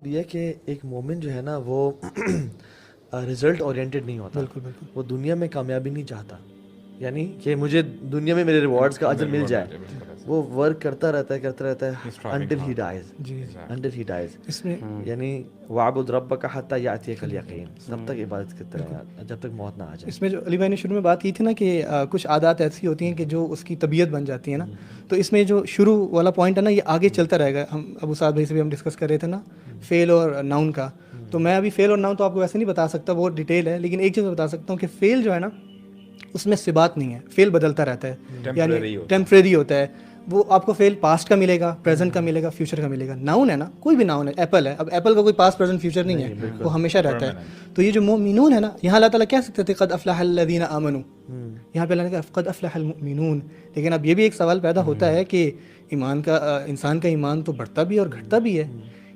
یہ کہ ایک مومن جو ہے نا وہ رزلٹ اورینٹڈ نہیں ہوتا. وہ دنیا میں کامیابی نہیں چاہتا, یعنی کہ مجھے دنیا میں میرے ریوارڈز کا اجر مل جائے. وہ ورک کرتا رہتا ہے until he dies. اس میں یعنی وَاعْبُدْ رَبَّكَ حَتَّى يَأْتِيَكَ الْيَقِينُ, تب تک عبادت کرتا رہے جب تک موت نہ آ جائے. اس میں جو علی بھائی نے شروع میں بات کی تھی نا کہ کچھ عادات ایسی ہوتی ہیں کہ جو اس کی طبیعت بن جاتی ہیں نا, تو اس میں جو شروع والا پوائنٹ ہے نا یہ آگے چلتا رہے گا. ہم ابو سعد بھائی سے بھی ہم ڈسکس کر رہے تھے نا فعل اور ناؤن کا, تو میں ابھی فعل اور ناؤن تو آپ کو ویسے نہیں بتا سکتا, بہت ڈیٹیل ہے, لیکن ایک چیز بتا سکتا ہوں کہ فعل جو ہے نا اس میں ثبات نہیں ہے, فعل بدلتا رہتا ہے, یعنی ٹیمپریری ہوتا ہے. وہ آپ کو فعل پاسٹ کا ملے گا, پریزنٹ کا ملے گا, فیوچر کا ملے گا. ناؤن ہے نا, کوئی بھی ناؤن ہے, ایپل ہے, اب ایپل کا کوئی پاسٹ پریزنٹ فیوچر نہیں ہے, وہ ہمیشہ رہتا ہے. تو یہ جو مومنون ہے نا, یہاں اللہ تعالیٰ کہہ سکتے تھے قد افلح الذین آمنوا, یہاں پہ اللہ نے کہا قد افلح المؤمنون. لیکن اب یہ بھی ایک سوال پیدا ہوتا ہے کہ ایمان کا انسان کا ایمان تو بڑھتا بھی ہے اور گھٹتا بھی ہے.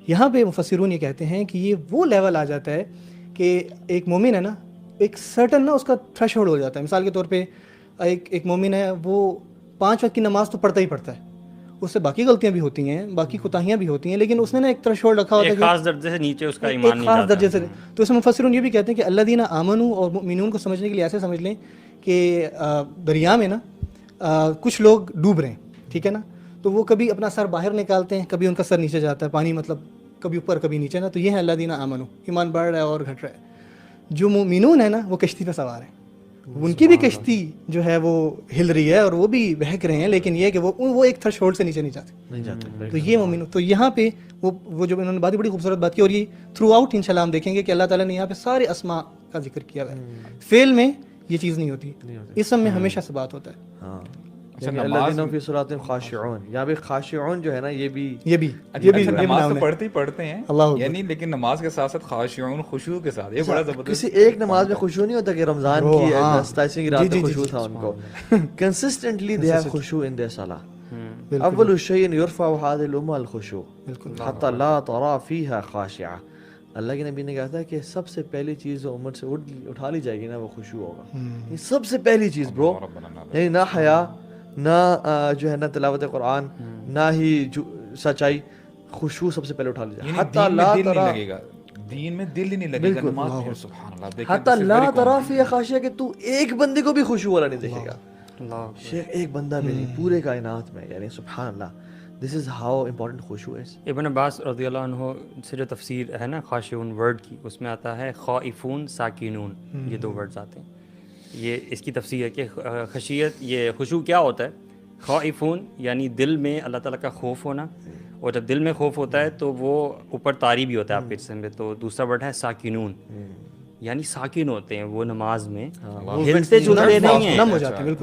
یہاں پہ مفسرون یہ کہتے ہیں کہ یہ وہ لیول آ جاتا ہے کہ ایک مومن ہے نا, ایک سرٹن نا اس کا تھریش ہولڈ ہو جاتا ہے. مثال کے طور پہ ایک مومن ہے, وہ 5 وقت کی نماز تو پڑھتا ہی پڑھتا ہے, اس سے باقی غلطیاں بھی ہوتی ہیں, باقی کوتاہیاں بھی ہوتی ہیں, لیکن اس نے نا ایک تھریش ہولڈ رکھا ہوتا ہے, ایک خاص درجے سے نیچے اس کا ایمان نہیں خاص درجے سے. تو اس میں مفسرون یہ بھی کہتے ہیں کہ الذین آمنوا اور مؤمنون کو سمجھنے کے لیے ایسے سمجھ لیں کہ دریا میں نا کچھ لوگ ڈوب رہے ہیں, ٹھیک ہے نا, تو وہ کبھی اپنا سر باہر نکالتے ہیں, کبھی ان کا سر نیچے جاتا ہے, پانی مطلب کبھی اوپر کبھی نیچے نا, تو یہ ہے الذین آمنوا, ایمان بڑھ رہا ہے اور گھٹ رہا ہے. جو مؤمنون ہے نا وہ کشتی پہ سوار ہیں, ان کی بھی کشتی جو ہے وہ ہل رہی ہے اور وہ بھی بہک رہے ہیں, لیکن یہ کہ وہ ایک تھریش ہولڈ سے نیچے نہیں جاتے. تو یہ مومن, تو یہاں پہ وہ جو انہوں نے بڑی خوبصورت بات کی, اور یہ تھرو آؤٹ انشاءاللہ ہم دیکھیں گے کہ اللہ تعالیٰ نے یہاں پہ سارے اسماء کا ذکر کیا ہے. فعل میں یہ چیز نہیں ہوتی, اسم میں ہمیشہ سے بات ہوتا ہے. الذین فی صلاتہم خاشعون, یہاں پہ خاشعون جو ہے نا یہ بھی نماز تو پڑھتے ہیں یعنی, لیکن نماز کے ساتھ ساتھ خاشعون خشوع کے ساتھ, یہ بڑا زبردست. کسی ایک نماز میں خشوع نہیں ہوتا کہ رمضان کی 27 کی رات میں خشوع تھا ان کو. کنسسٹنٹلی دے ہیو خشوع ان دیئر صلاۃ. اول شیء یرفع هذه الامه الخشوع حتى لا ترى فيها خاشعہ. اللہ کے نبی نے کہا تھا کہ سب سے پہلی چیز جو امت سے اٹھا لی جائے گی نا وہ خشوع ہوگا. یہ سب سے پہلی چیز برو, یعنی نہ حیا, نہ جو ہے نا تلاوت قرآن, نہ ہی سچائی, خشوع سب سے پہلے اٹھا لی جائے. حتی لا ترى, دین میں دل ہی نہیں لگے گا نماز میں. سبحان اللہ, حتی لا ترى فی خاشعہ, کہ تو ایک بندے کو بھی خشوع والا نہیں دیکھے گا. شیخ ایک بندہ بھی نہیں پورے کائنات میں, یعنی سبحان اللہ. This is how important خشوع is. ابن عباس رضی اللہ عنہ سے جو تفسیر ہے نا خاشعون ورڈ کی, اس میں آتا ہے خائفون ساکنون, یہ 2 ورڈز آتے ہیں. یہ اس کی تفسیر ہے کہ خشیت, یہ خشوع کیا ہوتا ہے. خائفون یعنی دل میں اللہ تعالیٰ کا خوف ہونا, اور جب دل میں خوف ہوتا ہے تو وہ اوپر طاری بھی ہوتا ہے آپ کے جسم میں. تو دوسرا ورڈ ہے ساکنون, یعنی ساکن ہوتے ہیں وہ نماز میں, ہلتے جلتے نہیں ہیں,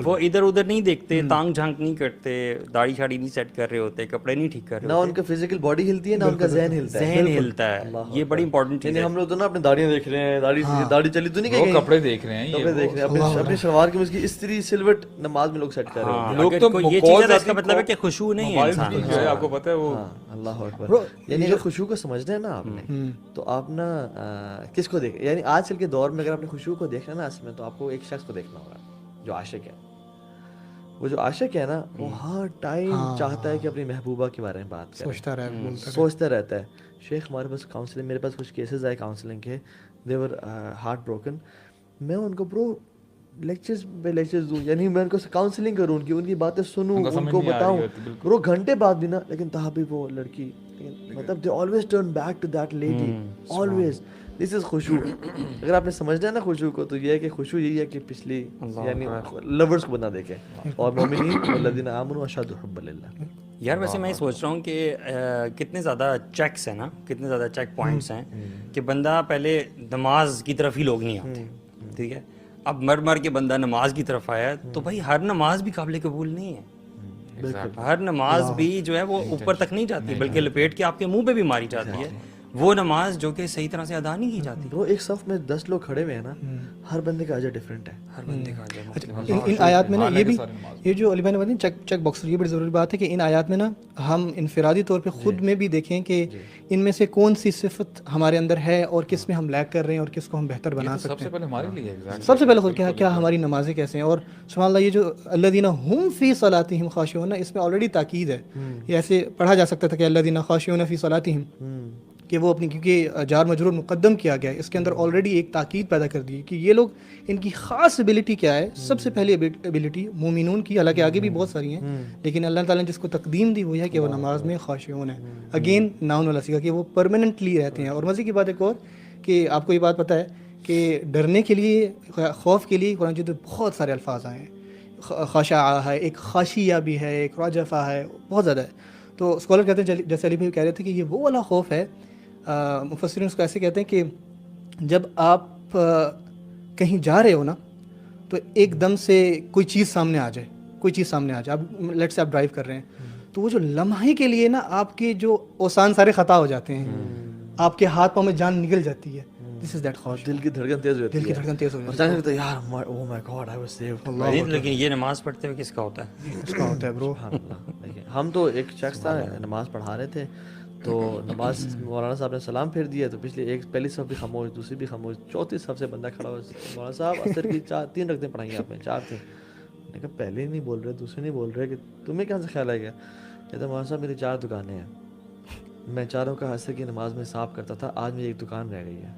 وہ ادھر ادھر نہیں دیکھتے, تانگ جھانک نہیں کرتے, داڑھی شاڑھی نہیں سیٹ کر رہے ہوتے, کپڑے نہیں ٹھیک کر رہے ہوتے, نہ ان کا فزیکل باڈی ہلتی ہے نہ ان کا ذہن ہلتا ہے. یہ بڑی امپورٹنٹ چیز ہے. ہم لوگ تو نا اپنی داڑیاں دیکھ رہے ہیں, داڑھی چلی تو نہیں کہیں, کپڑے دیکھ رہے ہیں, کپڑے دیکھ رہے ہیں, اپنی شلوار کی اس کی استری سلوٹ نماز میں لوگ سیٹ کر رہے ہیں. لوگ تو یہ چیز ہے, اس کا مطلب ہے کہ خشوع نہیں ہے انسان میں. آپ کو پتہ ہے وہ, اللہ اکبر, یعنی اگر خشوع کو سمجھنا ہے نا آپ نے, تو آپ نا کس کو دیکھ, یعنی آج کل کے دور میں اگر آپ نے خشوع کو دیکھنا نا اس میں, تو آپ کو ایک شخص کو دیکھنا ہوگا جو عاشق ہے. وہ جو عاشق ہے نا وہ ہر ٹائم چاہتا ہے کہ اپنی محبوبہ کے بارے میں بات کرے, سوچتا رہتا ہے. شیخ ہمارے پاس کاؤنسلنگ, میرے پاس کچھ کیسز آئے کاؤنسلنگ کے, دے ور ہارٹ بروکن. میں ان کو برو لیکچرز پہ لیکچرز دوں, یعنی میں ان کو کاؤنسلنگ کروں, ان کی باتیں سنوں, ان کو بتاؤں برو گھنٹے بعد بھی نا, لیکن تہا بھی وہ لڑکی, مطلب they always turn back to that lady, always. This is خشوع. اگر آپ نے سمجھنا ہے نا خشوع کو, تو یہ ہے کہ خشوع یہی ہے کہ پچھلی یعنی لورز کو بنا دیکھے, اور مومنین والذین آمنوا اشد حبا للہ. یار ویسے میں سوچ رہا ہوں کہ کتنے زیادہ چیکس ہیں نا, کتنے زیادہ چیک پوائنٹس ہیں کہ بندہ پہلے نماز کی طرف ہی لوگ نہیں آتے, ٹھیک ہے, اب مر کے بندہ نماز کی طرف آیا, تو بھائی ہر نماز بھی قابل قبول نہیں ہے. ہر نماز بھی جو ہے وہ اوپر تک نہیں جاتی, بلکہ لپیٹ کے آپ کے منہ پہ بھی ماری جاتی ہے. وہ نماز جو کہ صحیح طرح سے ادا نہیں کی جاتی. وہ ایک صف میں 10 لوگ کھڑے ہوئے ہیں نا, ہر بندے کا اجر ڈفرینٹ ہے, ہر بندے کا اجر. ان آیات میں نا یہ بھی, یہ جو علی بھائی نے بتایا چیک باکس, یہ بڑی ضروری بات ہے کہ ان آیات میں نا ہم انفرادی طور پہ خود میں بھی دیکھیں کہ ان میں سے کون سی صفت ہمارے اندر ہے اور کس میں ہم لیک کر رہے ہیں اور کس کو ہم بہتر بنا سکتے ہیں. سب سے پہلے ہمارے لیے سب سے پہلے خود کیا ہماری نمازیں کیسے ہیں. اور سبحان اللہ, یہ جو الذین هم فی صلاتہم خاشعون, اس میں آلریڈی تاکید ہے. یہ ایسے پڑھا جا سکتا تھا کہ الذین خاشعون فی صلاتہم, کہ وہ اپنی کیونکہ جار مجرور مقدم کیا گیا ہے اس کے اندر آلریڈی ایک تاکید پیدا کر دی کہ یہ لوگ ان کی خاص ایبلٹی کیا ہے. سب سے پہلی ایبلٹی مومنون کی, حالانکہ آگے بھی بہت ساری ہیں لیکن اللہ تعالیٰ نے جس کو تقدیم دی وہ ہے کہ وہ نماز میں خاشعون ہے. اگین ناؤن والا سیگا کہ وہ پرماننٹلی رہتے ہیں. اور مزے کی بات ایک اور کہ آپ کو یہ بات پتہ ہے کہ ڈرنے کے لیے, خوف کے لیے قرآن مجید میں بہت سارے الفاظ آئے ہیں. خاشعہ ہے, ایک خاشیہ بھی ہے, ایک رجفہ ہے, بہت زیادہ ہے. تو اسکالر کہتے ہیں, جیسے علی بھائی کہہ رہے تھے کہ یہ وہ والا خوف ہے, مفسرین اس کو ایسے کہتے ہیں کہ جب آپ کہیں جا رہے ہو نا تو ایک دم سے کوئی چیز سامنے آ جائے, آپ لیٹ سے آپ ڈرائیو کر رہے ہیں تو وہ جو لمحے کے لیے نا آپ کے جو اوسان سارے خطا ہو جاتے ہیں, آپ کے ہاتھ پاؤں میں جان نکل جاتی ہے. دس از دیٹ خواہش, دل کی دھڑکن تیز ہوتی ہے یار, او مائی گاڈ آئی واز سیوڈ. لیکن یہ نماز پڑھتے ہوئے کس کا ہوتا ہے برو. ہم تو ایک شخص تھا نماز پڑھا رہے تھے تو نماز مولانا صاحب نے سلام پھیر دیا تو پہلی صف بھی خاموش, دوسری بھی خاموش, چوتھی صف سے بندہ کھڑا ہوا, مولانا صاحب عصر کی 3 رکعتیں پڑھائیں گے آپ نے, 4 تھیں. میں نے کہا پہلے نہیں بول رہے, دوسرے نہیں بول رہے, کہ تمہیں کہاں سے خیال آئے گا؟ کہتا مولانا صاحب میری 4 دکانیں ہیں, میں چاروں کا عصر کی نماز میں حساب کرتا تھا, آج میری ایک دکان رہ گئی ہے.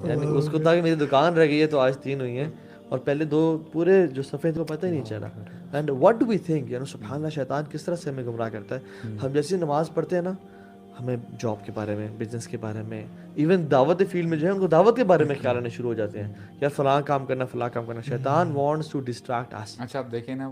یعنی اس کو تھا کہ میری دکان رہ گئی ہے تو آج 3 ہوئی ہیں, اور پہلے 2 پورے جو صفحے تھے وہ پتہ ہی نہیں چلا. And what do we think, یعنی سبحان اللہ, شیطان کس طرح سے ہمیں گمراہ کرتا ہے. ہم جیسے نماز پڑھتے ہیں نا, ہمیں جاب کے بارے میں, بزنس کے بارے میں, ایون دعوت فیلڈ میں جو ہے ان کو دعوت کے بارے میں خیال آنے شروع ہو جاتے ہیں, یا فلاں کام کرنا. شیطان وانٹس ٹو ڈسٹریکٹ اس. اچھا آپ دیکھیں نا